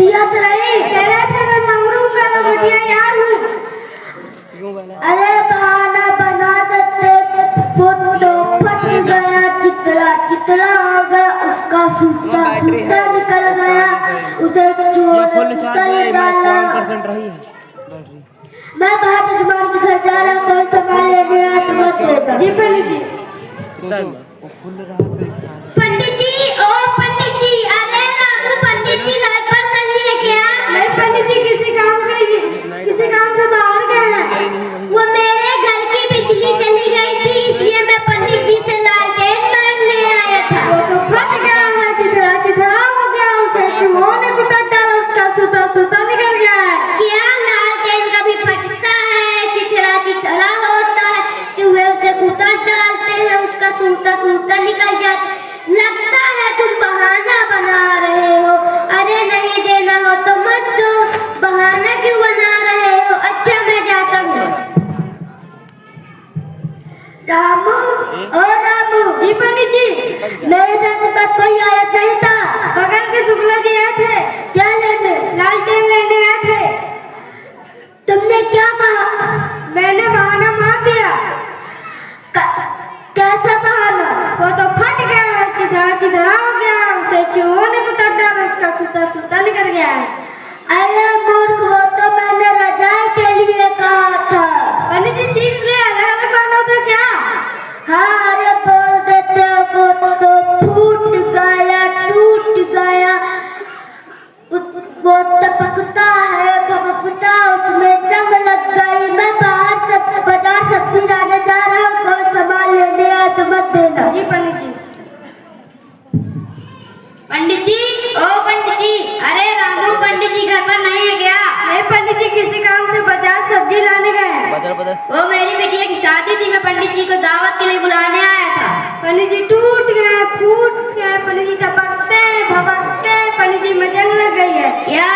दिया तो नहीं, कह रहे थे मैं मंगरू का लंगोटिया यार हूँ। अरे बहाना बना देते, फोटो फट गया, चितड़ा चितड़ा हो गया, उसका सूता सूता निकल गया, उसे चोर निकल डाला। मैं बाहर जजमान के घर जा रहा हूँ, कोई सामान लेने आया तो मत देगा। जी पंडित जी। पंडित जी, ओ पंडित जी, अरे रामू पंडित जी घर पर नहीं है क्या? नहीं पंडित जी, किसी काम से बाहर गए हैं। वो मेरे घर की बिजली चली गई थी, इसलिए मैं पंडित जी से लालटेन मांगने आया था। वो तो फट गया है, चिथड़ा चिथड़ा हो गया, उसे चूहों ने पिटक डाला, उसका सूता सूता निकल गया है। क्या लालटेन कभी फटता है? चिथड़ा चिथड़ा होता है, चूहे उसे कुतर डालते हैं, उसका सूता सूता निकल जाता है। लगता है तुम बहाना बना रहे हो। अरे नहीं देना हो तो मत दो, बहाना क्यों बना रहे हो? अच्छा मैं जाता हूँ। रामू, ओ रामू। जी पंडित जी। मेरे जाने पर कोई आया नहीं था। बगल के शुक्ला जी आए थे। क्या लेने? लालटेन लेने आए थे। तुमने क्या कहा? मैंने बहाना मार दिया। कैसा बहाना? वो तो फट गया, चिथड़ा चिथड़ा हो गया, उसे चूहों ने कुतर डाला, उसका सूता सूता निकल गया है। अरे मूर्ख, वो तो मैंने रजाई के लिए कहा था। पंडित जी, चीज ले अलग अलग बांधा था क्या? हाँ, अरे बोल देते हो, वो तो फूट गया, टूट गया, वो टपकता है, भपकता, उसमें जंग लग गई। मैं बाहर बाजार सब्जी लाने जा रहा हूँ, कोई सामान लेने आया तो मत देना। जी पंडित जी। पंडित जी, ओ पंडित जी, अरे रामू पंडित जी घर पर नहीं है क्या? नहीं पंडित जी, किसी काम से बाजार सब्जी लाने गए हैं। वो मेरी बेटिया की शादी थी, मैं पंडित जी को दावत के लिए बुलाने आया था। पंडित जी टूट गए, फूट गए, पंडित जी टपकते भपकते, पंडित जी में जंग लग गई है। क्या